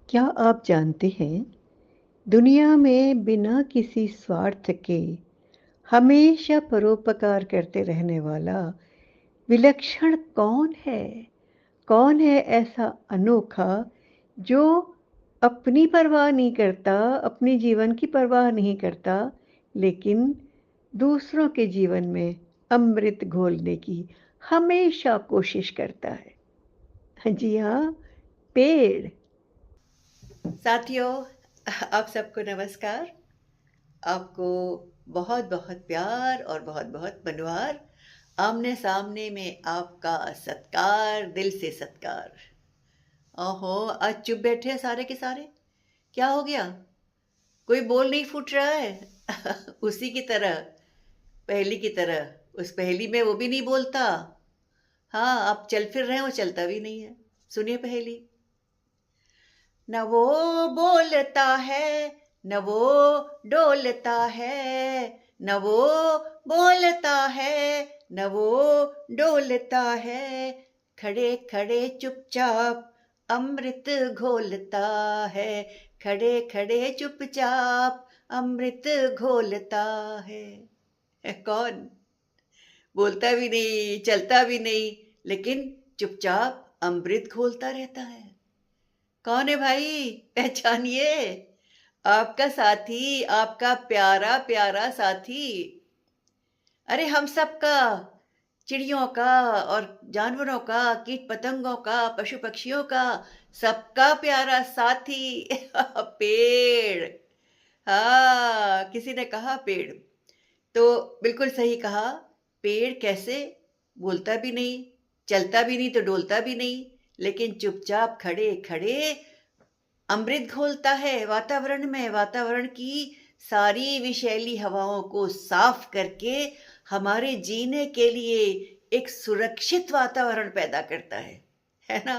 क्या आप जानते हैं, दुनिया में बिना किसी स्वार्थ के हमेशा परोपकार करते रहने वाला विलक्षण कौन है? कौन है ऐसा अनोखा जो अपनी परवाह नहीं करता, अपने जीवन की परवाह नहीं करता, लेकिन दूसरों के जीवन में अमृत घोलने की हमेशा कोशिश करता है? जी हाँ, पेड़। साथियों, आप सबको नमस्कार। आपको बहुत बहुत प्यार और बहुत बहुत मनोहार। आमने सामने में आपका सत्कार, दिल से सत्कार। ओहो, आज चुप बैठे हैं सारे के सारे। क्या हो गया? कोई बोल नहीं फूट रहा है? उसी की तरह, पहेली की तरह। उस पहेली में वो भी नहीं बोलता। हाँ, आप चल फिर रहे हो, चलता भी नहीं है। सुनिए पहेली। न वो बोलता है, न वो डोलता है, न वो बोलता है, न वो डोलता है, खड़े खड़े चुपचाप अमृत घोलता है, खड़े खड़े चुपचाप अमृत घोलता है कौन? बोलता भी नहीं, चलता भी नहीं, लेकिन चुपचाप अमृत घोलता रहता है। कौन है भाई? पहचानिए। आपका साथी, आपका प्यारा प्यारा साथी। अरे हम सबका, चिड़ियों का और जानवरों का, कीट पतंगों का, पशु पक्षियों का, सबका प्यारा साथी पेड़। हाँ, किसी ने कहा पेड़, तो बिल्कुल सही कहा। पेड़ कैसे? बोलता भी नहीं, चलता भी नहीं, तो डोलता भी नहीं, लेकिन चुपचाप खड़े खड़े अमृत घोलता है वातावरण में, वातावरण की सारी विषैली हवाओं को साफ करके हमारे जीने के लिए एक सुरक्षित वातावरण पैदा करता है ना?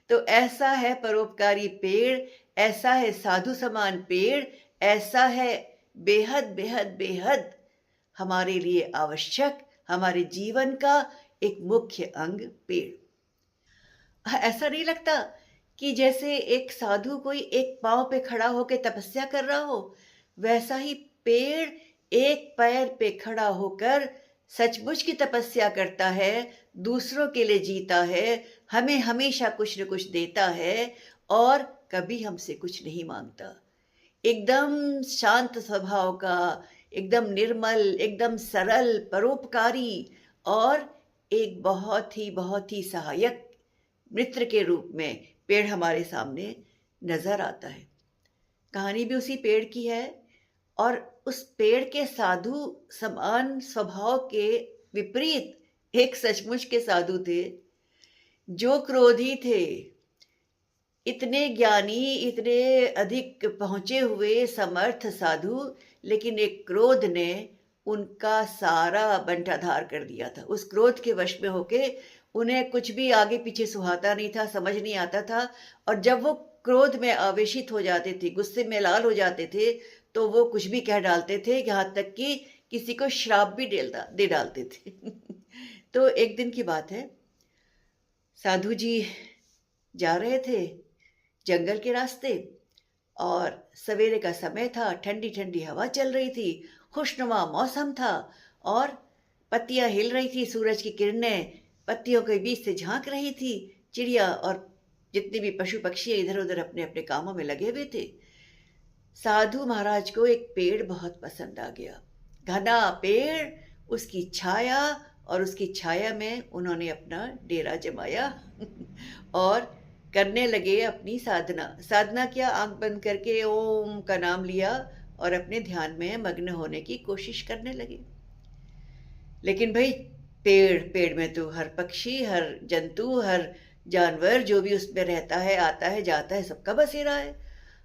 तो ऐसा है परोपकारी पेड़, ऐसा है साधु समान पेड़, ऐसा है बेहद बेहद बेहद हमारे लिए आवश्यक, हमारे जीवन का एक मुख्य अंग पेड़। ऐसा नहीं लगता कि जैसे एक साधु कोई एक पांव पे खड़ा होकर तपस्या कर रहा हो, वैसा ही पेड़ एक पैर पे खड़ा होकर सचमुच की तपस्या करता है, दूसरों के लिए जीता है, हमें हमेशा कुछ न कुछ देता है और कभी हमसे कुछ नहीं मांगता। एकदम शांत स्वभाव का, एकदम निर्मल, एकदम सरल, परोपकारी और एक बहुत ही सहायक मित्र के रूप में पेड़ हमारे सामने नजर आता है। कहानी भी उसी पेड़ की है और उस पेड़ के साधु समान स्वभाव के विपरीत एक सचमुच के साधु थे जो क्रोधी थे। इतने ज्ञानी, इतने अधिक पहुंचे हुए समर्थ साधु, लेकिन एक क्रोध ने उनका सारा बंटाधार कर दिया था। उस क्रोध के वश में होके उन्हें कुछ भी आगे पीछे सुहाता नहीं था, समझ नहीं आता था। और जब वो क्रोध में आवेशित हो जाते थे, गुस्से में लाल हो जाते थे, तो वो कुछ भी कह डालते थे, यहाँ तक कि किसी को श्राप भी दे डालते थे तो एक दिन की बात है, साधु जी जा रहे थे जंगल के रास्ते और सवेरे का समय था, ठंडी ठंडी हवा चल रही थी, खुशनुमा मौसम था और पत्तियां हिल रही थी, सूरज की किरणें पत्तियों के बीच से झांक रही थी। चिड़िया और जितने भी पशु पक्षी इधर उधर अपने अपने कामों में लगे हुए थे। साधु महाराज को एक पेड़ बहुत पसंद आ गया, घना पेड़, उसकी छाया, और उसकी छाया में उन्होंने अपना डेरा जमाया और करने लगे अपनी साधना। साधना क्या? आंख बंद करके ओम का नाम लिया और अपने ध्यान में मग्न होने की कोशिश करने लगे। लेकिन भाई, पेड़ पेड़ में तो हर पक्षी, हर जंतु, हर जानवर जो भी उसमें रहता है, आता है, जाता है, सबका बसेरा है।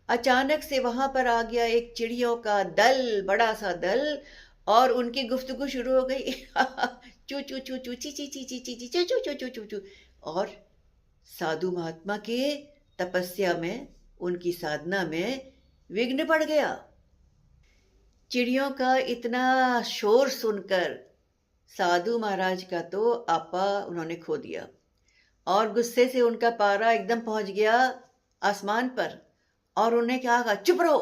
अचानक से वहां पर आ गया एक चिड़ियों का दल, बड़ा सा दल, और उनकी गुफ्तगू शुरू हो गई चू चू चू चू ची ची ची ची ची ची चू चू चू चू चू चू। और साधु महात्मा के तपस्या में, उनकी साधना में विघ्न पड़ गया। चिड़ियों का इतना शोर सुनकर साधु महाराज का तो आपा उन्होंने खो दिया और गुस्से से उनका पारा एकदम पहुंच गया आसमान पर। और उन्हें क्या कहा, चुप रहो।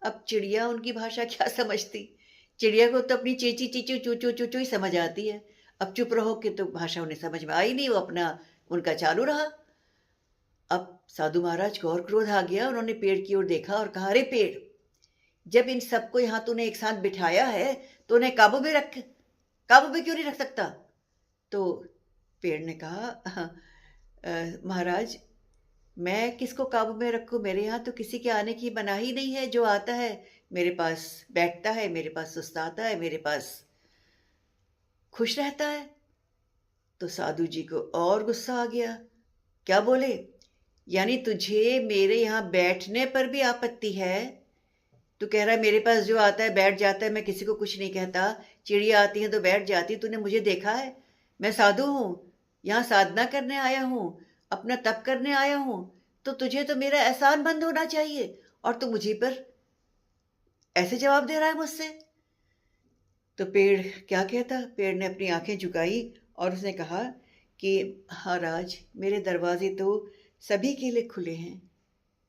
अब चिड़िया उनकी भाषा क्या समझती, चिड़िया को तो अपनी चींची चीचू चू चू चू चू ही समझ आती है। अब चुप रहो कि तो भाषा उन्हें समझ में आई नहीं, वो अपना उनका चालू रहा। अब साधु महाराज को और क्रोध आ गया, उन्होंने पेड़ की ओर देखा और कहा, अरे पेड़, जब इन सबको यहाँ तूने एक साथ बिठाया है तो उन्हें काबू में रख, काबू में क्यों नहीं रख सकता? तो पेड़ ने कहा, महाराज, मैं किसको काबू में रखूं, मेरे यहाँ तो किसी के आने की मनाही नहीं है, जो आता है मेरे पास बैठता है, मेरे पास सुस्ताता है, मेरे पास खुश रहता है। तो साधु जी को और गुस्सा आ गया, क्या बोले, यानी तुझे मेरे यहाँ बैठने पर भी आपत्ति है? तू कह रहा है मेरे पास जो आता है बैठ जाता है, मैं किसी को कुछ नहीं कहता, चिड़िया आती है तो बैठ जाती, तूने मुझे देखा है? मैं साधु हूँ, यहाँ साधना करने आया हूँ, अपना तप करने आया हूँ, तो तुझे तो मेरा एहसान बंद होना चाहिए, और तू मुझे पर ऐसे जवाब दे रहा है मुझसे। तो पेड़ क्या कहता, पेड़ ने अपनी आंखें झुकाई और उसने कहा कि महाराज, मेरे दरवाजे तो सभी के लिए खुले हैं,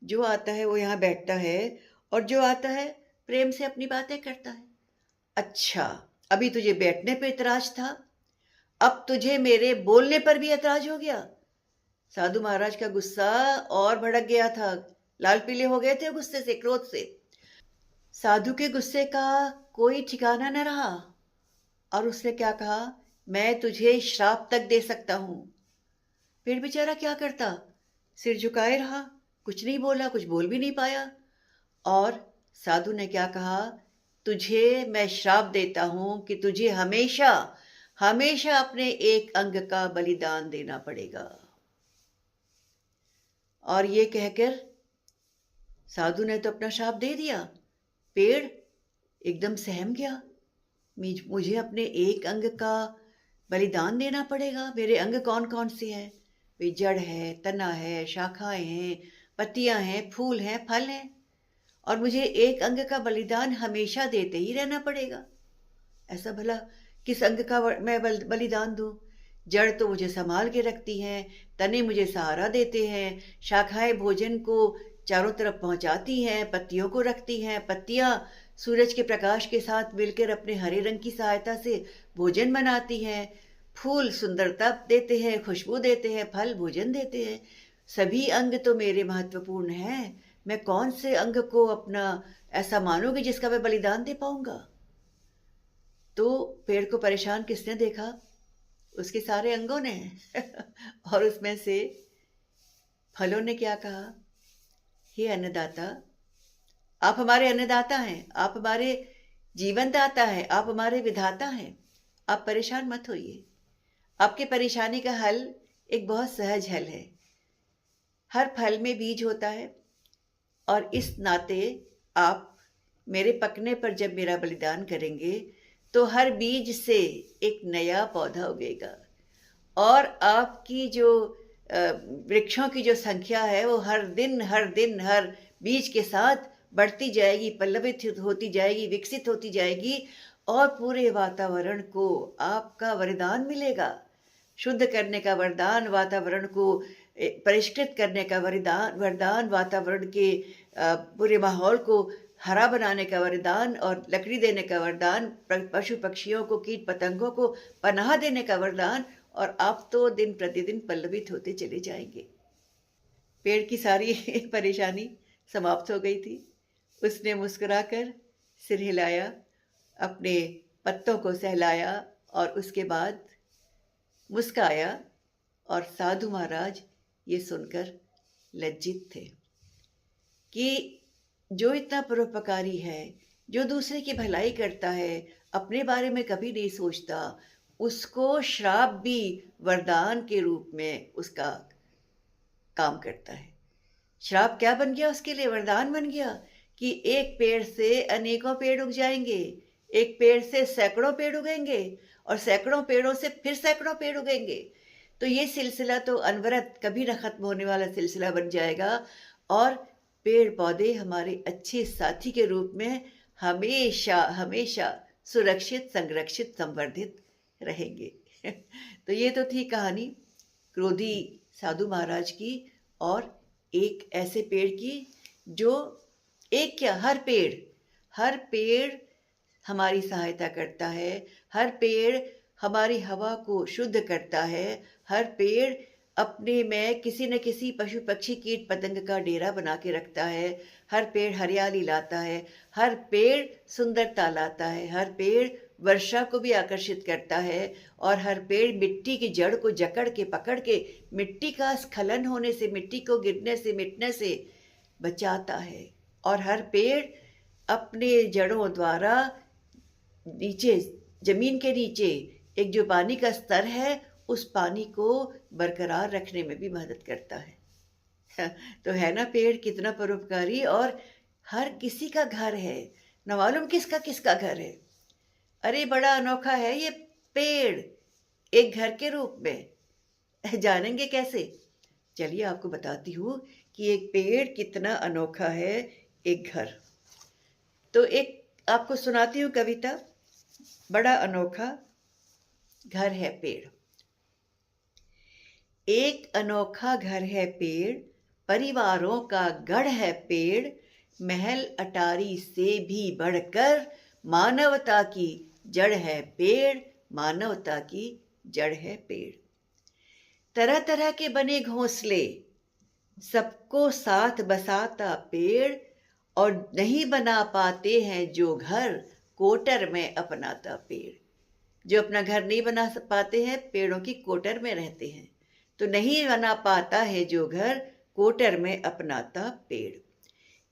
जो आता है वो यहाँ बैठता है, और जो आता है प्रेम से अपनी बातें करता है। अच्छा, अभी तुझे बैठने पे इतराज था, अब तुझे मेरे बोलने पर भी एतराज हो गया? साधु महाराज का गुस्सा और भड़क गया था, लाल पीले हो गए थे गुस्से से, क्रोध से। साधु के गुस्से का कोई ठिकाना न रहा और उसने क्या कहा, मैं तुझे श्राप तक दे सकता हूं। पेड़ बेचारा क्या करता, सिर झुकाए रहा, कुछ नहीं बोला, कुछ बोल भी नहीं पाया। और साधु ने क्या कहा, तुझे मैं श्राप देता हूं कि तुझे हमेशा हमेशा अपने एक अंग का बलिदान देना पड़ेगा। और ये कहकर साधु ने तो अपना श्राप दे दिया। पेड़ एकदम सहम गया, मुझे अपने एक अंग का बलिदान देना पड़ेगा? मेरे अंग कौन कौन से हैं? वे जड़ है, तना है, शाखाएं हैं, पत्तियां हैं, फूल हैं, फल हैं, और मुझे एक अंग का बलिदान हमेशा देते ही रहना पड़ेगा। ऐसा भला किस अंग का मैं बलिदान दूं? जड़ तो मुझे संभाल के रखती हैं, तने मुझे सहारा देते हैं, शाखाएं भोजन को चारों तरफ पहुंचाती हैं, पत्तियों को रखती हैं, पत्तियां सूरज के प्रकाश के साथ मिलकर अपने हरे रंग की सहायता से भोजन बनाती हैं, फूल सुंदरता देते हैं, खुशबू देते हैं, फल भोजन देते हैं। सभी अंग तो मेरे महत्वपूर्ण हैं, मैं कौन से अंग को अपना ऐसा मानूंगी जिसका मैं बलिदान दे पाऊंगा? तो पेड़ को परेशान किसने देखा? उसके सारे अंगों ने। और उसमें से फलों ने क्या कहा, हे अन्नदाता, आप हमारे अन्नदाता हैं, आप हमारे जीवन दाता हैं, आप हमारे विधाता हैं, आप परेशान मत होइए। आपकी परेशानी का हल एक बहुत सहज हल है। हर फल में बीज होता है, और इस नाते आप मेरे पकने पर जब मेरा बलिदान करेंगे तो हर बीज से एक नया पौधा उगेगा, और आपकी जो वृक्षों की जो संख्या है वो हर दिन हर बीज के साथ बढ़ती जाएगी, पल्लवित होती जाएगी, विकसित होती जाएगी, और पूरे वातावरण को आपका वरदान मिलेगा। शुद्ध करने का वरदान, वातावरण को परिष्कृत करने का वरदान, वातावरण के पूरे माहौल को हरा बनाने का वरदान, और लकड़ी देने का वरदान, पशु पक्षियों को, कीट पतंगों को पनाह देने का वरदान, और आप तो दिन प्रतिदिन पल्लवित होते चले जाएंगे। पेड़ की सारी परेशानी समाप्त हो गई थी। उसने मुस्कुराकर सिर हिलाया, अपने पत्तों को सहलाया, और उसके बाद मुस्काया, और साधु महाराज ये सुनकर लज्जित थे कि जो इतना परोपकारी है, जो दूसरे की भलाई करता है, अपने बारे में कभी नहीं सोचता, उसको श्राप भी वरदान के रूप में उसका काम करता है। श्राप क्या बन गया उसके लिए? वरदान बन गया कि एक पेड़ से अनेकों पेड़ उग जाएंगे, एक पेड़ से सैकड़ों पेड़ उगेंगे, और सैकड़ों पेड़ों से फिर सैकड़ों पेड़ उगेंगे। तो ये सिलसिला तो अनवरत कभी न खत्म होने वाला सिलसिला बन जाएगा, और पेड़ पौधे हमारे अच्छे साथी के रूप में हमेशा हमेशा सुरक्षित, संरक्षित, संवर्धित रहेंगे। तो ये तो थी कहानी क्रोधी साधु महाराज की, और एक ऐसे पेड़ की जो एक क्या, हर पेड़ हमारी सहायता करता है, हर पेड़ हमारी हवा को शुद्ध करता है, हर पेड़ अपने में किसी न किसी पशु पक्षी कीट पतंग का डेरा बना के रखता है, हर पेड़ हरियाली लाता है, हर पेड़ सुंदरता लाता है, हर पेड़ वर्षा को भी आकर्षित करता है, और हर पेड़ मिट्टी की जड़ को जकड़ के पकड़ के मिट्टी का स्खलन होने से, मिट्टी को गिरने से, मिटने से बचाता है। और हर पेड़ अपने जड़ों द्वारा नीचे, जमीन के नीचे एक जो पानी का स्तर है, उस पानी को बरकरार रखने में भी मदद करता है। तो है ना पेड़ कितना परोपकारी, और हर किसी का घर है, न मालूम किसका किसका घर है। अरे बड़ा अनोखा है ये पेड़ एक घर के रूप में। जानेंगे कैसे? चलिए आपको बताती हूँ कि एक पेड़ कितना अनोखा है, एक घर। तो एक आपको सुनाती हूँ कविता। बड़ा अनोखा घर है पेड़। एक अनोखा घर है पेड़, परिवारों का गढ़ है पेड़, महल अटारी से भी बढ़कर मानवता की जड़ है पेड़, मानवता की जड़ है पेड़। तरह तरह के बने घोंसले, सबको साथ बसाता पेड़, और नहीं बना पाते हैं जो घर, कोटर में अपनाता पेड़। जो अपना घर नहीं बना पाते हैं, पेड़ों की कोटर में रहते हैं। तो नहीं बना पाता है जो घर, कोटर में अपनाता पेड़।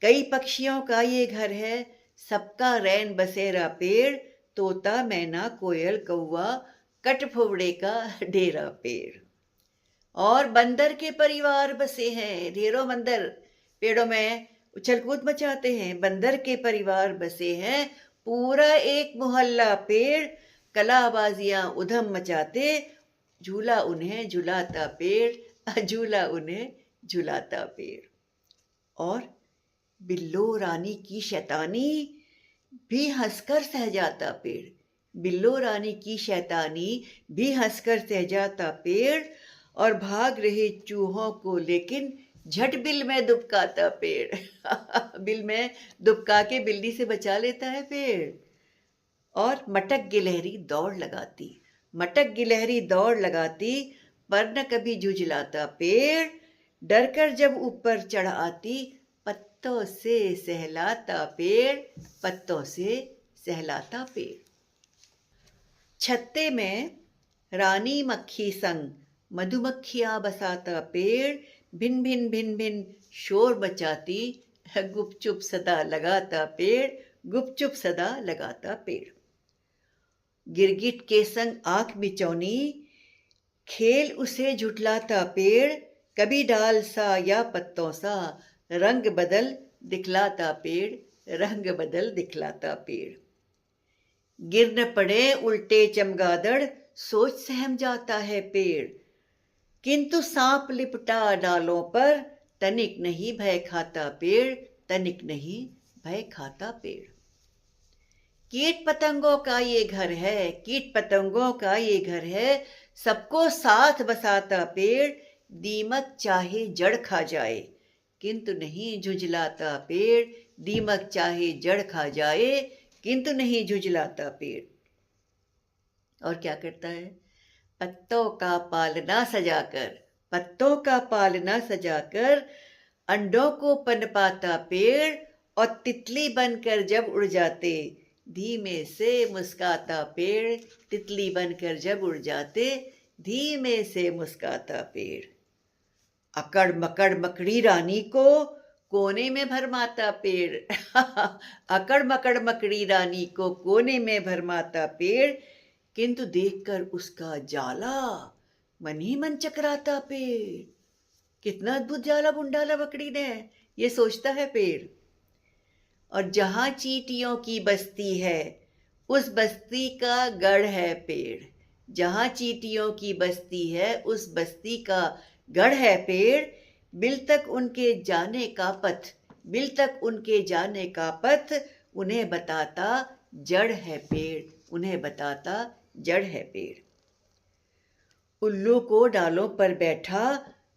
कई पक्षियों का ये घर है, सबका रैन बसेरा पेड़, तोता मैना कोयल कौवा कठफोड़े का डेरा पेड़। और बंदर के परिवार बसे हैं, ढेरों बंदर पेड़ों में उछल कूद मचाते हैं। बंदर के परिवार बसे हैं, पूरा एक मोहल्ला पेड़, कलाबाजियां उधम मचाते, झूला उन्हें झुलाता पेड़, झूला उन्हें झुलाता पेड़। और बिल्लो रानी की शैतानी भी हंसकर सह जाता पेड़, बिल्लो रानी की शैतानी भी हंसकर सह जाता पेड़, और भाग रहे चूहों को लेकिन झट बिल में दुबकाता पेड़। बिल में दुबका के बिल्ली से बचा लेता है पेड़। और मटक गिलहरी दौड़ लगाती, मटक गिलहरी दौड़ लगाती, पर न कभी झुझलाता पेड़, डरकर जब ऊपर चढ़ आती, पत्तों से सहलाता पेड़, पत्तों से सहलाता पेड़। छत्ते में रानी मक्खी संग मधुमक्खियां बसाता पेड़, भिन भिन भिन भिन शोर मचाती, गुपचुप सदा लगाता पेड़, गुपचुप सदा लगाता पेड़। गिरगिट के संग आंख बिचौनी, खेल उसे झुठलाता पेड़, कभी डाल सा या पत्तों सा, रंग बदल दिखलाता पेड़, रंग बदल दिखलाता पेड़। गिर न पड़े उल्टे चमगादड़, सोच सहम जाता है पेड़, किंतु सांप लिपटा डालों पर, तनिक नहीं भय खाता पेड़, तनिक नहीं भय खाता पेड़। कीट पतंगों का ये घर है, कीट पतंगों का ये घर है, सबको साथ बसाता पेड़, दीमक चाहे जड़ खा जाए, किंतु नहीं झुझलाता पेड़, दीमक चाहे जड़ खा जाए, किंतु नहीं झुझलाता पेड़। और क्या करता है? पत्तों का पालना सजाकर, पत्तों का पालना सजाकर, अंडों को पनपाता पेड़, और तितली बनकर जब उड़ जाते, धीमे से मुस्काता पेड़, तितली बनकर जब उड़ जाते, धीमे से मुस्काता पेड़। अकड़ मकड़ मकड़ी रानी को कोने में भरमाता पेड़। अकड़ मकड़ मकड़ी रानी को कोने में भरमाता पेड़, किंतु देखकर उसका जाला मन ही मन चकराता पेड़। कितना अद्भुत जाला बुंडाला मकड़ी ने, ये सोचता है पेड़। और जहां चींटियों की बस्ती है, उस बस्ती का गढ़ है पेड़। जहां चींटियों की बस्ती है, उस बस्ती का गढ़ है पेड़। बिल तक उनके जाने का पथ, बिल तक उनके जाने का पथ, उन्हें बताता जड़ है पेड़, उन्हें बताता जड़ है पेड़। उल्लू को डालों पर बैठा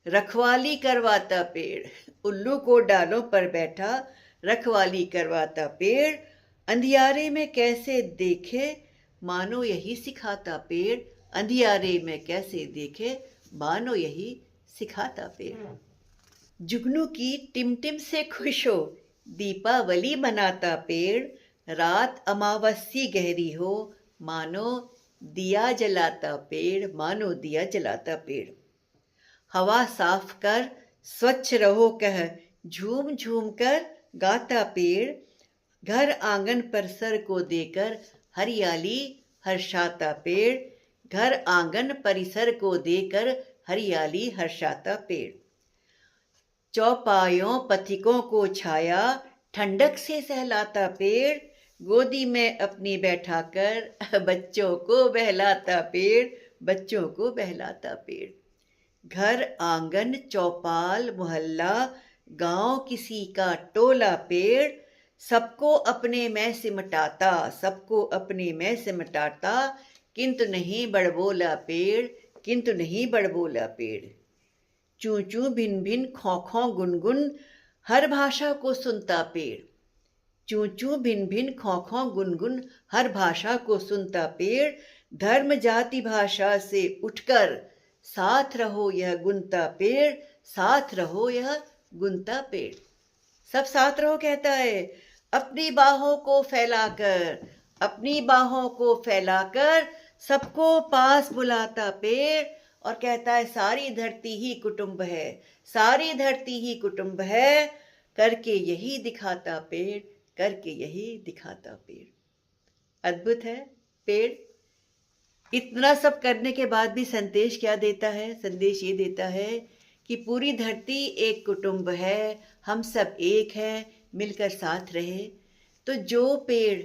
रखवाली करवाता पेड़, उल्लू को डालों पर बैठा रखवाली करवाता पेड़, अंधियारे में कैसे देखे मानो यही सिखाता पेड़, अंधियारे में कैसे देखे मानो यही सिखाता पेड़। जुगनू की टिमटिम से खुश हो दीपावली मनाता पेड़, रात अमावस्या गहरी हो मानो दिया जलाता पेड़, मानो दिया जलाता पेड़। हवा साफ कर स्वच्छ रहो कह झूम झूम कर गाता पेड़, घर आंगन परिसर को देकर हरियाली हर्षाता पेड़, घर आंगन परिसर को देकर हरियाली हर्षाता पेड़। चौपायों पथिकों को छाया ठंडक से सहलाता पेड़, गोदी में अपनी बैठाकर बच्चों को बहलाता पेड़, बच्चों को बहलाता पेड़। घर आंगन चौपाल मोहल्ला गांव किसी का टोला पेड़, सबको अपने में सिमटाता, सबको अपने में सिमटाता, किंतु नहीं बड़बोला पेड़, किंतु नहीं बड़बोला पेड़। चूं चूं भिन भिन खौं खौं गुनगुन हर भाषा को सुनता पेड़, चूं चूं भिन भिन खौं खौं गुनगुन हर भाषा को सुनता पेड़। धर्म जाति भाषा से उठकर साथ रहो यह गुनता पेड़, साथ रहो यह गुनता पेड़। सब साथ रहो कहता है, अपनी बाहों को फैलाकर, अपनी बाहों को फैलाकर सबको पास बुलाता पेड़, और कहता है सारी धरती ही कुटुंब है, सारी धरती ही कुटुंब है, करके यही दिखाता पेड़, करके यही दिखाता पेड़। अद्भुत है पेड़। इतना सब करने के बाद भी संदेश क्या देता है? संदेश ये देता है कि पूरी धरती एक कुटुंब है, हम सब एक हैं, मिलकर साथ रहे। तो जो पेड़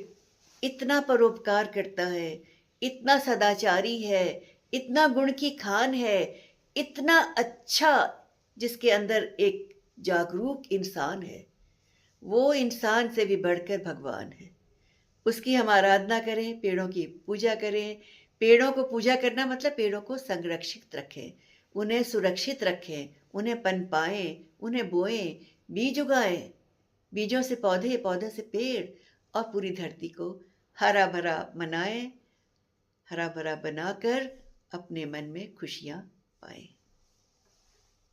इतना परोपकार करता है, इतना सदाचारी है, इतना गुण की खान है, इतना अच्छा जिसके अंदर एक जागरूक इंसान है, वो इंसान से भी बढ़कर भगवान है। उसकी हम आराधना करें, पेड़ों की पूजा करें। पेड़ों को पूजा करना मतलब पेड़ों को संरक्षित रखें, उन्हें सुरक्षित रखें, उन्हें पनपाएं, उन्हें बोएं, बीज उगाएं, बीजों से पौधे, पौधे से पेड़, और पूरी धरती को हरा भरा बनाएं, हरा भरा बनाकर अपने मन में खुशियां पाएं।